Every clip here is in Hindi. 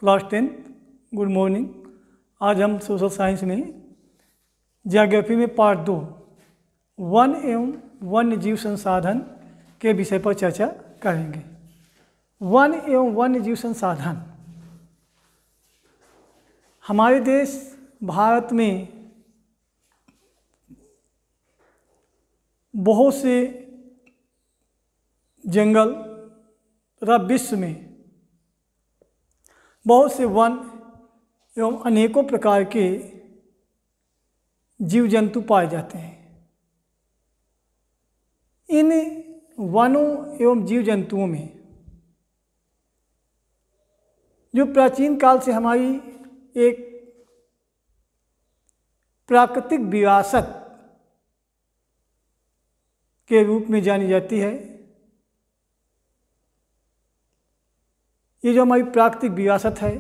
क्लास 10। Good morning. आज हम सोशल साइंस में ज्योग्राफी में पार्ट 2 वन एवं वन्य जीव संसाधन के विषय पर चर्चा करेंगे। वन एवं वन्य जीव संसाधन हमारे देश भारत में बहुत से जंगल तथा विश्व में बहुत से वन एवं अनेकों प्रकार के जीव जंतु पाए जाते हैं। इन वनों एवं जीव जंतुओं में जो प्राचीन काल से हमारी एक प्राकृतिक विरासत के रूप में जानी जाती है, ये जो हमारी प्राकृतिक विरासत है,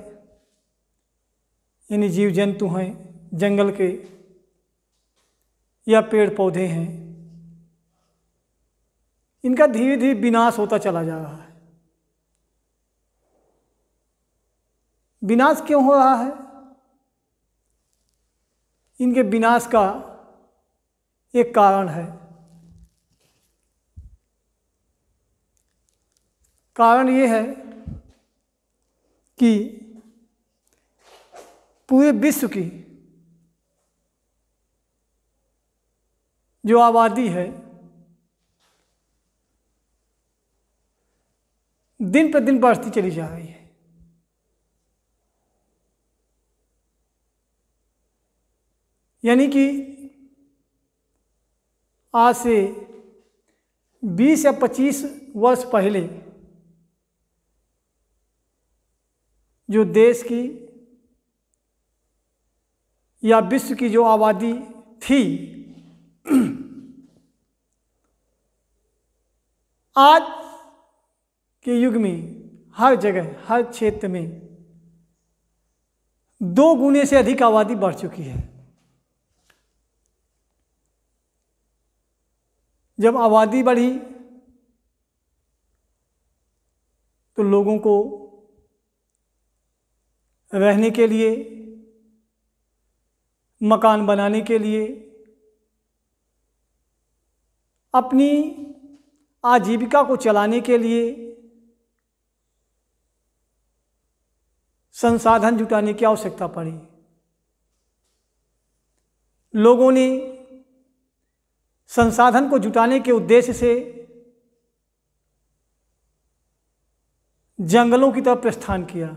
यानी जीव जंतु हैं, जंगल के या पेड़ पौधे हैं, इनका धीरे धीरे विनाश होता चला जा रहा है। विनाश क्यों हो रहा है? इनके विनाश का एक कारण है। कारण ये है कि पूरे विश्व की जो आबादी है दिन प्रतिदिन बढ़ती चली जा रही है। यानी कि आज से 20 या 25 वर्ष पहले जो देश की या विश्व की जो आबादी थी, आज के युग में हर जगह हर क्षेत्र में 2 गुने से अधिक आबादी बढ़ चुकी है। जब आबादी बढ़ी तो लोगों को रहने के लिए, मकान बनाने के लिए, अपनी आजीविका को चलाने के लिए संसाधन जुटाने की आवश्यकता पड़ी। लोगों ने संसाधन को जुटाने के उद्देश्य से जंगलों की तरफ प्रस्थान किया।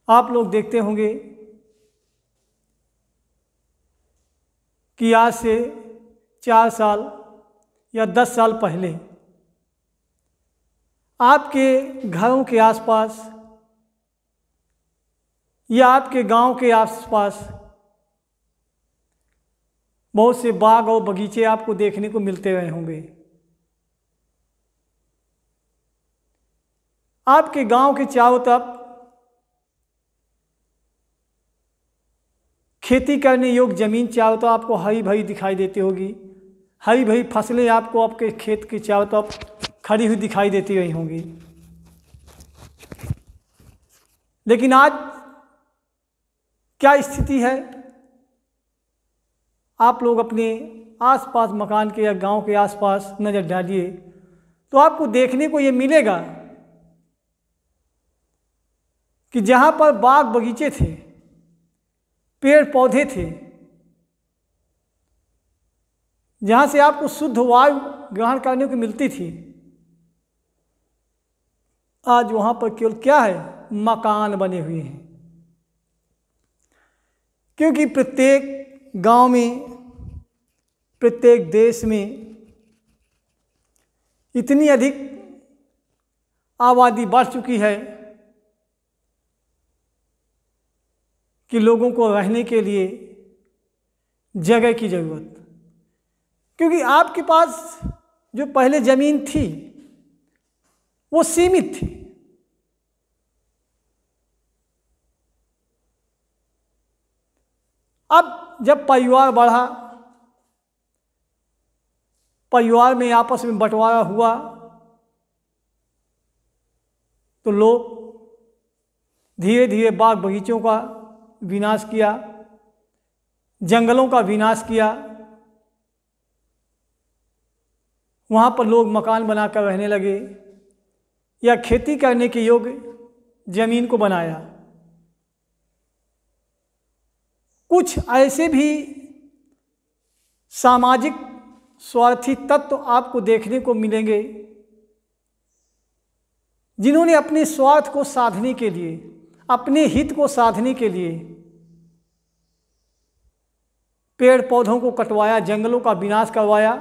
आप लोग देखते होंगे कि आज से 4 साल या 10 साल पहले आपके घरों के आसपास या आपके गांव के आसपास बहुत से बाग और बगीचे आपको देखने को मिलते रहे होंगे। आपके गांव के चारों तरफ खेती करने योग्य जमीन चारों तरफ आपको हरी भरी दिखाई देती होगी। हरी भरी फसलें आपको आपके खेत के चारों तरफ खड़ी हुई दिखाई देती रही होंगी। लेकिन आज क्या स्थिति है? आप लोग अपने आसपास मकान के या गांव के आसपास नज़र डालिए तो आपको देखने को ये मिलेगा कि जहाँ पर बाग बगीचे थे, पेड़ पौधे थे, जहाँ से आपको शुद्ध वायु ग्रहण करने को मिलती थी, आज वहाँ पर केवल क्या है? मकान बने हुए हैं। क्योंकि प्रत्येक गांव में, प्रत्येक देश में इतनी अधिक आबादी बढ़ चुकी है कि लोगों को रहने के लिए जगह की ज़रूरत। क्योंकि आपके पास जो पहले ज़मीन थी वो सीमित थी। अब जब परिवार बढ़ा, परिवार में आपस में बंटवारा हुआ, तो लोग धीरे धीरे बाग बगीचों का विनाश किया, जंगलों का विनाश किया, वहाँ पर लोग मकान बनाकर रहने लगे या खेती करने के योग्य जमीन को बनाया। कुछ ऐसे भी सामाजिक स्वार्थी तत्व तो आपको देखने को मिलेंगे जिन्होंने अपने स्वार्थ को साधने के लिए, अपने हित को साधने के लिए पेड़ पौधों को कटवाया, जंगलों का विनाश करवाया,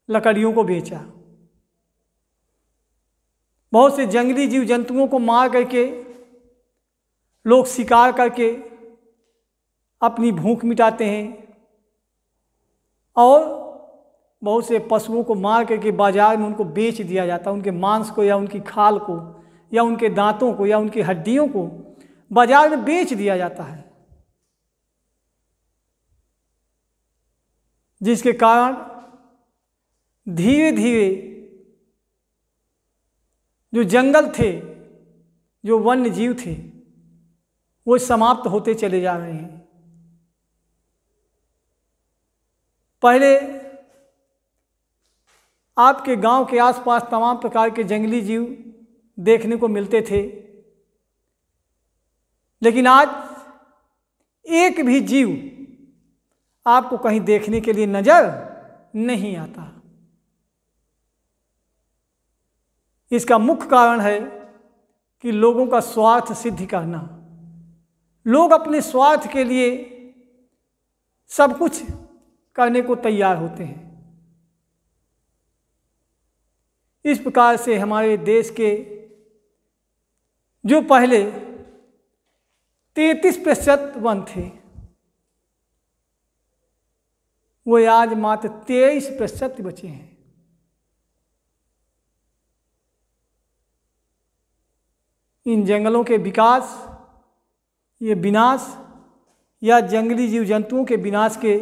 लकड़ियों को बेचा। बहुत से जंगली जीव जंतुओं को मार करके लोग शिकार करके अपनी भूख मिटाते हैं, और बहुत से पशुओं को मार करके बाजार में उनको बेच दिया जाता है। उनके मांस को या उनकी खाल को या उनके दांतों को या उनकी हड्डियों को बाजार में बेच दिया जाता है, जिसके कारण धीरे धीरे जो जंगल थे, जो वन्य जीव थे, वो समाप्त होते चले जा रहे हैं। पहले आपके गांव के आसपास तमाम प्रकार के जंगली जीव देखने को मिलते थे, लेकिन आज एक भी जीव आपको कहीं देखने के लिए नजर नहीं आता। इसका मुख्य कारण है कि लोगों का स्वार्थ सिद्ध करना। लोग अपने स्वार्थ के लिए सब कुछ करने को तैयार होते हैं। इस प्रकार से हमारे देश के जो पहले 33% वन थे, वो आज मात्र 23% बचे हैं। इन जंगलों के विकास, ये विनाश या जंगली जीव जंतुओं के विनाश के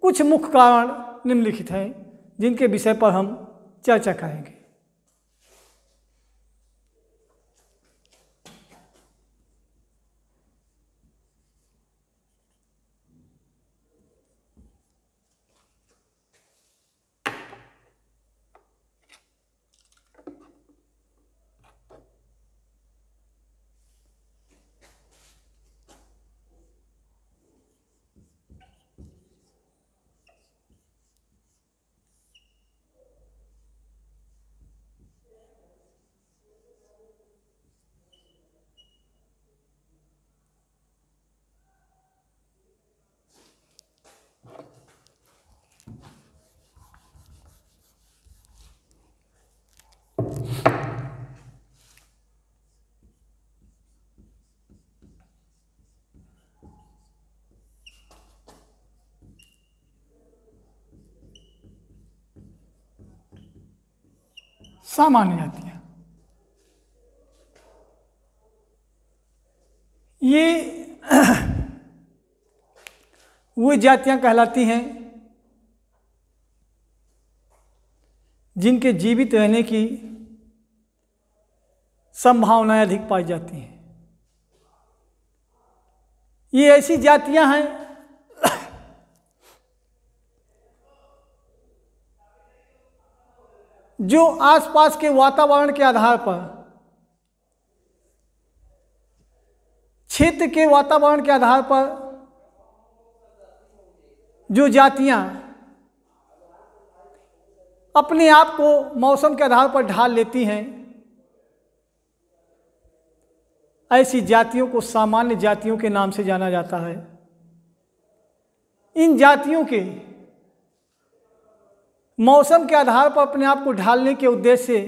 कुछ मुख्य कारण निम्नलिखित हैं, जिनके विषय पर हम चर्चा करेंगे। सामान्य जातियां, ये वो जातियां कहलाती हैं जिनके जीवित रहने की संभावनाएं अधिक पाई जाती हैं। ये ऐसी जातियां हैं जो आसपास के वातावरण के आधार पर, क्षेत्र के वातावरण के आधार पर जो जातियां अपने आप को मौसम के आधार पर ढाल लेती हैं, ऐसी जातियों को सामान्य जातियों के नाम से जाना जाता है। इन जातियों के मौसम के आधार पर अपने आप को ढालने के उद्देश्य से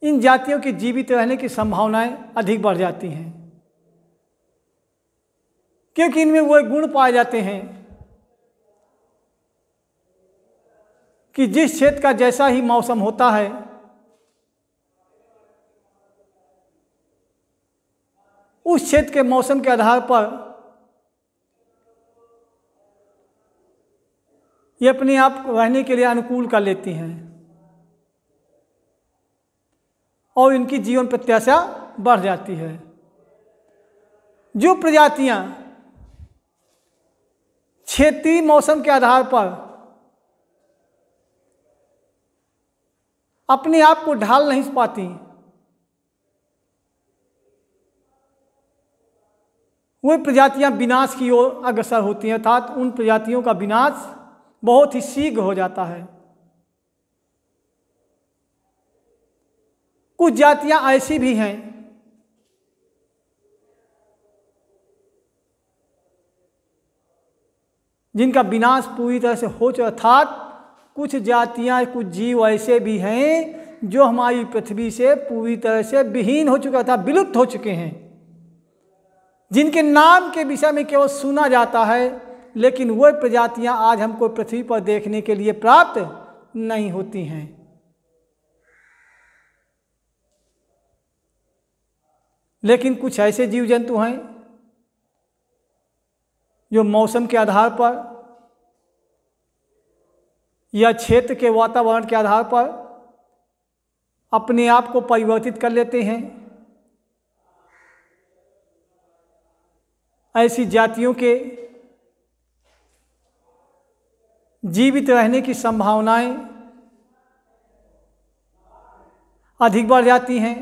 इन जातियों के जीवित रहने की संभावनाएं अधिक बढ़ जाती हैं, क्योंकि इनमें वो गुण पाए जाते हैं कि जिस क्षेत्र का जैसा ही मौसम होता है, उस क्षेत्र के मौसम के आधार पर ये अपने आप रहने के लिए अनुकूल कर लेती हैं। और इनकी जीवन प्रत्याशा बढ़ जाती है। जो प्रजातियां क्षेत्रीय मौसम के आधार पर अपने आप को ढाल नहीं पाती, वो प्रजातियां विनाश की ओर अग्रसर होती हैं, अर्थात उन प्रजातियों का विनाश बहुत ही शीघ्र हो जाता है। कुछ जातियां ऐसी भी हैं जिनका विनाश पूरी तरह से हो चुका, अर्थात कुछ जातियां, कुछ जीव ऐसे भी हैं जो हमारी पृथ्वी से पूरी तरह से विहीन हो चुका था, विलुप्त हो चुके हैं, जिनके नाम के विषय में केवल सुना जाता है, लेकिन वह प्रजातियां आज हमको पृथ्वी पर देखने के लिए प्राप्त नहीं होती हैं। लेकिन कुछ ऐसे जीव जंतु हैं जो मौसम के आधार पर या क्षेत्र के वातावरण के आधार पर अपने आप को परिवर्तित कर लेते हैं। ऐसी जातियों के जीवित रहने की संभावनाएं अधिक बढ़ जाती हैं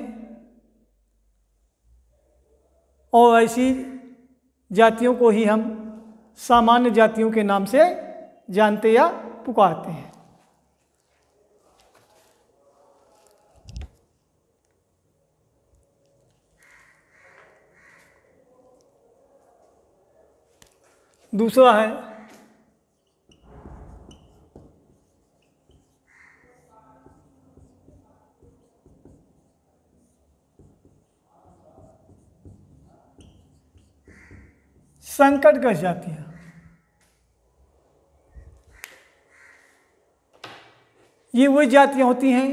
और ऐसी जातियों को ही हम सामान्य जातियों के नाम से जानते या पुकारते हैं। दूसरा है संकटग्रस्त जातियां। ये वही जातियां होती हैं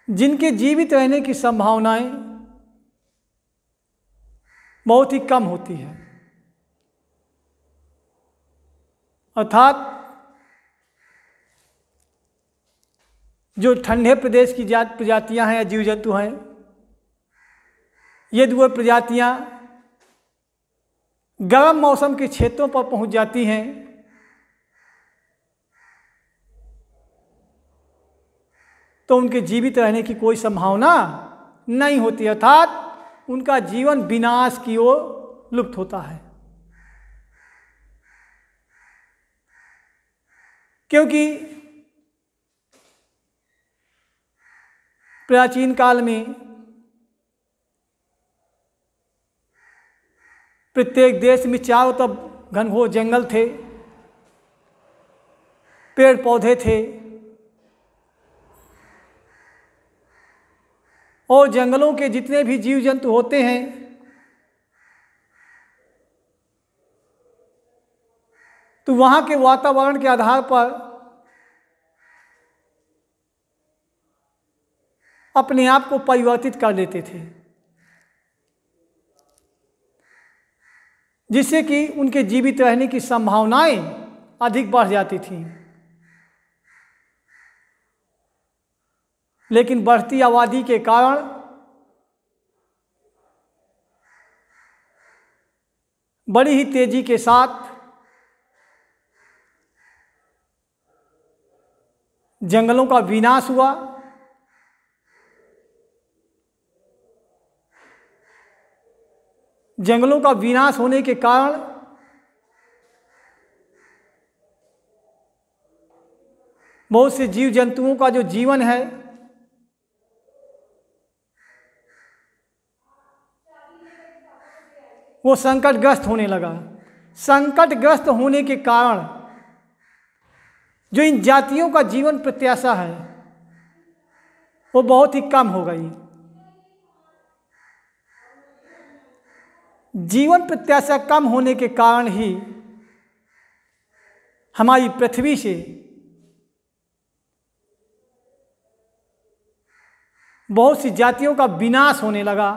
जिनके जीवित रहने की संभावनाएं बहुत ही कम होती है, अर्थात जो ठंडे प्रदेश की प्रजातियां हैं या जीव जंतु हैं, यदि वह प्रजातियां गर्म मौसम के क्षेत्रों पर पहुंच जाती हैं तो उनके जीवित रहने की कोई संभावना नहीं होती, अर्थात उनका जीवन विनाश की ओर लुप्त होता है। क्योंकि प्राचीन काल में प्रत्येक देश में चारों तरफ घनघोर जंगल थे, पेड़ पौधे थे और जंगलों के जितने भी जीव जंतु होते हैं तो वहाँ के वातावरण के आधार पर अपने आप को परिवर्तित कर लेते थे, जिससे कि उनके जीवित रहने की संभावनाएं अधिक बढ़ जाती थीं। लेकिन बढ़ती आबादी के कारण बड़ी ही तेजी के साथ जंगलों का विनाश हुआ। जंगलों का विनाश होने के कारण बहुत से जीव जंतुओं का जो जीवन है वो संकटग्रस्त होने लगा। संकटग्रस्त होने के कारण जो इन जातियों का जीवन प्रत्याशा है वो बहुत ही कम हो गई। जीवन प्रत्याशा कम होने के कारण ही हमारी पृथ्वी से बहुत सी जातियों का विनाश होने लगा,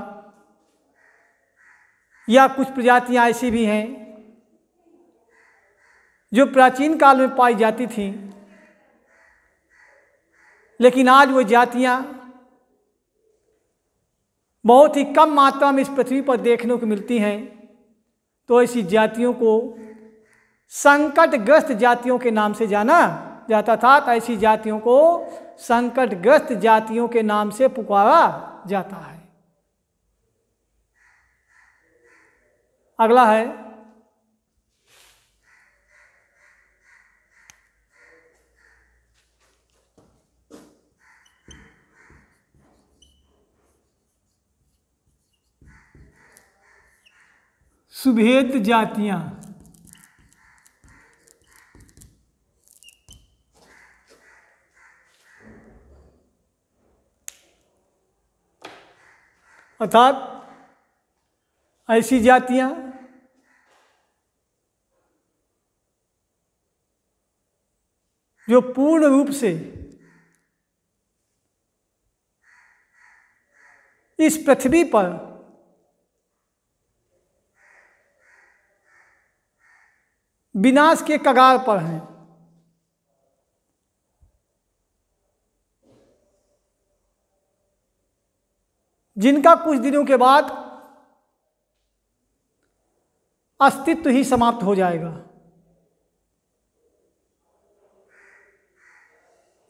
या कुछ प्रजातियां ऐसी भी हैं जो प्राचीन काल में पाई जाती थीं लेकिन आज वो जातियां बहुत ही कम मात्रा में इस पृथ्वी पर देखने को मिलती हैं। तो ऐसी जातियों को संकटग्रस्त जातियों के नाम से जाना जाता था। तो ऐसी जातियों को संकटग्रस्त जातियों के नाम से पुकारा जाता है। अगला है सुभेद जातियां। अर्थात ऐसी जातियां जो पूर्ण रूप से इस पृथ्वी पर विनाश के कगार पर हैं। जिनका कुछ दिनों के बाद अस्तित्व ही समाप्त हो जाएगा।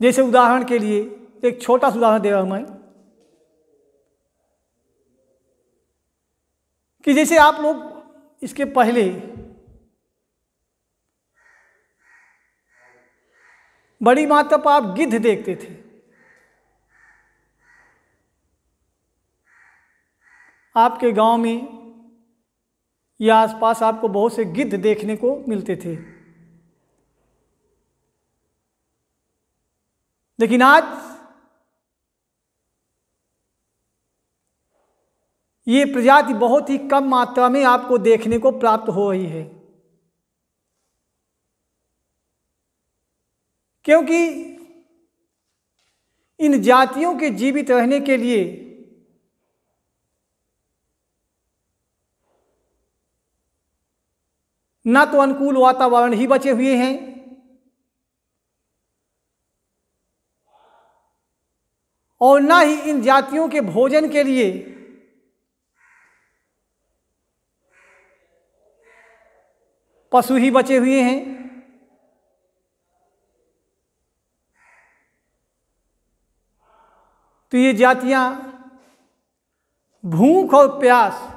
जैसे उदाहरण के लिए एक छोटा सा उदाहरण दे रहा हूं मैं कि जैसे आप लोग इसके पहले बड़ी मात्रा पर आप गिद्ध देखते थे। आपके गांव में या आसपास आपको बहुत से गिद्ध देखने को मिलते थे। लेकिन आज ये प्रजाति बहुत ही कम मात्रा में आपको देखने को प्राप्त हो रही है, क्योंकि इन जातियों के जीवित रहने के लिए न तो अनुकूल वातावरण ही बचे हुए हैं और न ही इन जातियों के भोजन के लिए पशु ही बचे हुए हैं। तो ये जातियां भूख और प्यास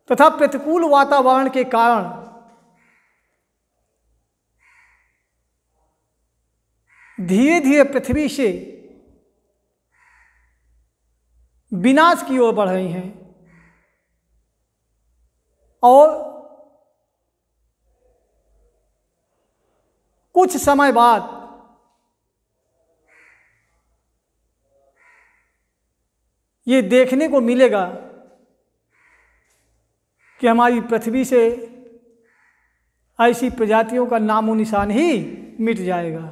तथा प्रतिकूल वातावरण के कारण धीरे धीरे पृथ्वी से विनाश की ओर बढ़ रही हैं और कुछ समय बाद ये देखने को मिलेगा कि हमारी पृथ्वी से ऐसी प्रजातियों का नामो निशान ही मिट जाएगा।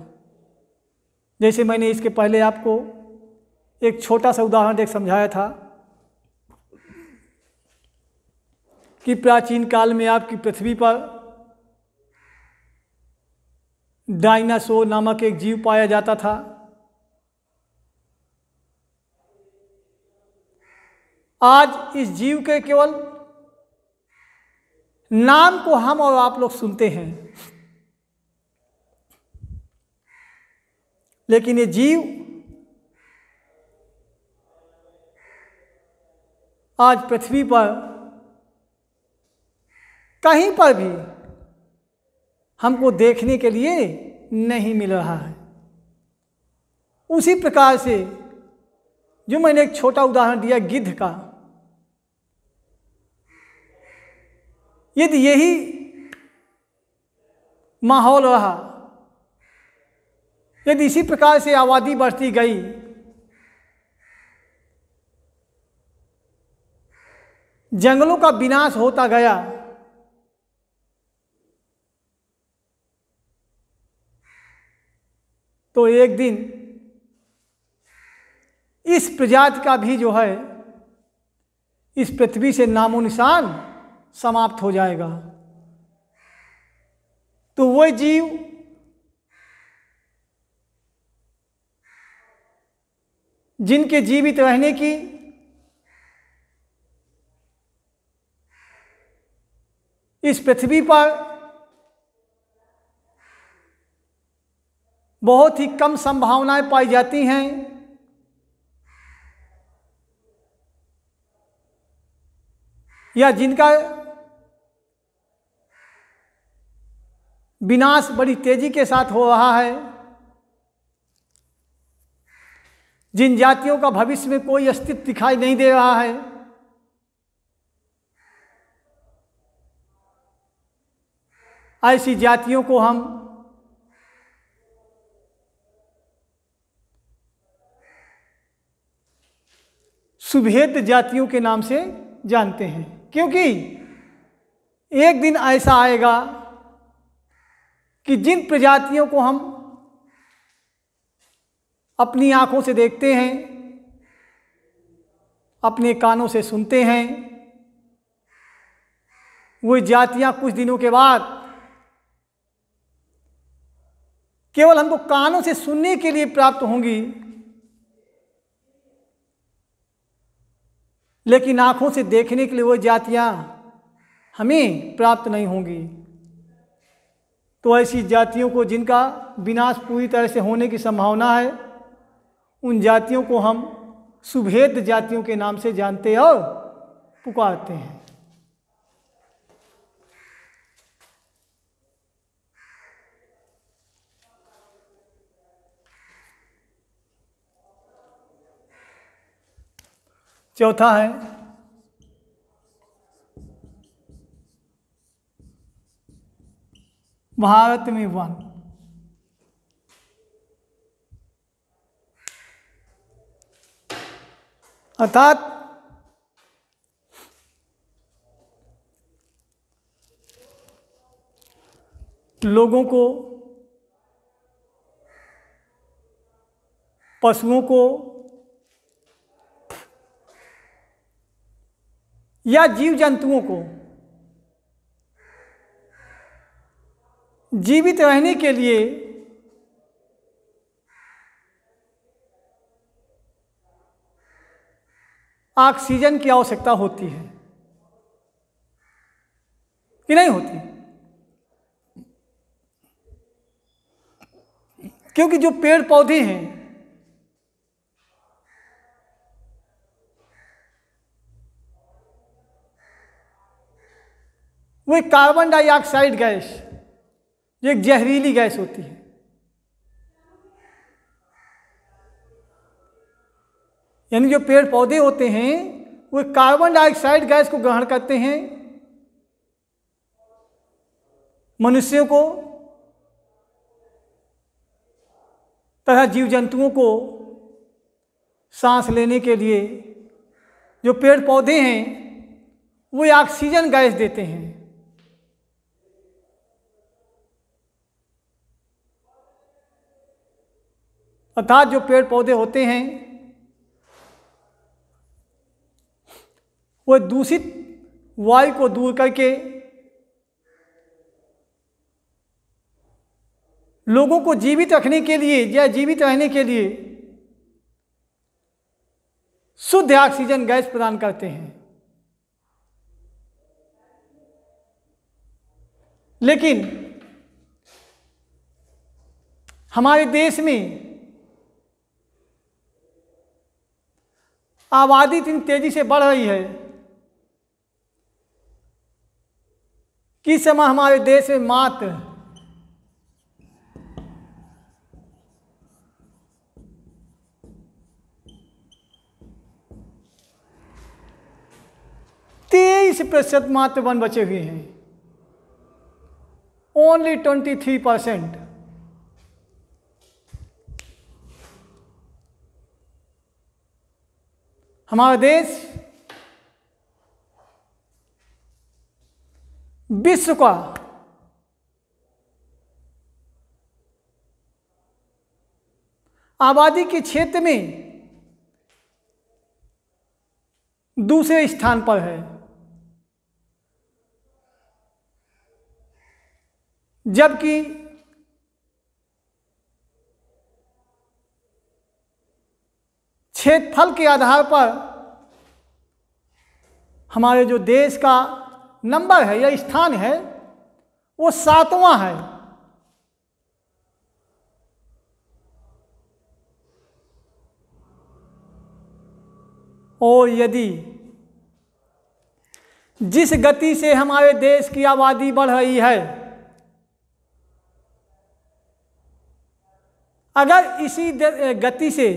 जैसे मैंने इसके पहले आपको एक छोटा सा उदाहरण देख समझाया था कि प्राचीन काल में आपकी पृथ्वी पर डायनासोर नामक एक जीव पाया जाता था। आज इस जीव के केवल नाम को हम और आप लोग सुनते हैं, लेकिन ये जीव आज पृथ्वी पर कहीं पर भी हमको देखने के लिए नहीं मिल रहा है। उसी प्रकार से जो मैंने एक छोटा उदाहरण दिया गिद्ध का, यदि यही माहौल रहा, यदि इसी प्रकार से आबादी बढ़ती गई, जंगलों का विनाश होता गया, तो एक दिन इस प्रजाति का भी जो है इस पृथ्वी से नामो निशान समाप्त हो जाएगा। तो वो जीव जिनके जीवित रहने की इस पृथ्वी पर बहुत ही कम संभावनाएं पाई जाती हैं, या जिनका विनाश बड़ी तेजी के साथ हो रहा है, जिन जातियों का भविष्य में कोई अस्तित्व दिखाई नहीं दे रहा है, ऐसी जातियों को हम शुभेद जातियों के नाम से जानते हैं। क्योंकि एक दिन ऐसा आएगा कि जिन प्रजातियों को हम अपनी आंखों से देखते हैं, अपने कानों से सुनते हैं, वो जातियां कुछ दिनों के बाद केवल हमको कानों से सुनने के लिए प्राप्त होंगी, लेकिन आंखों से देखने के लिए वो जातियां हमें प्राप्त नहीं होंगी। तो ऐसी जातियों को जिनका विनाश पूरी तरह से होने की संभावना है, उन जातियों को हम शुभेद जातियों के नाम से जानते और पुकारते हैं। चौथा है भारत में वन। अर्थात लोगों को, पशुओं को या जीव जंतुओं को जीवित रहने के लिए ऑक्सीजन की आवश्यकता होती है कि नहीं होती? क्योंकि जो पेड़ पौधे हैं वो एक कार्बन डाइऑक्साइड गैस, जो एक जहरीली गैस होती है, यानी जो पेड़ पौधे होते हैं वो कार्बन डाइऑक्साइड गैस को ग्रहण करते हैं, मनुष्यों को तथा जीव जंतुओं को सांस लेने के लिए जो पेड़ पौधे हैं वो ऑक्सीजन गैस देते हैं। अर्थात जो पेड़ पौधे होते हैं वो दूषित वायु को दूर करके लोगों को जीवित रखने के लिए या जीवित रहने के लिए शुद्ध ऑक्सीजन गैस प्रदान करते हैं। लेकिन हमारे देश में आबादी इतनी तेजी से बढ़ रही है कि इस समय हमारे देश में मात्र 23% मात्र वन बचे हुए हैं। ओनली 23%। हमारा देश विश्व का आबादी के क्षेत्र में दूसरे स्थान पर है, जबकि क्षेत्रफल के आधार पर हमारे जो देश का नंबर है या स्थान है वो 7वां है। और यदि जिस गति से हमारे देश की आबादी बढ़ रही है, अगर इसी गति से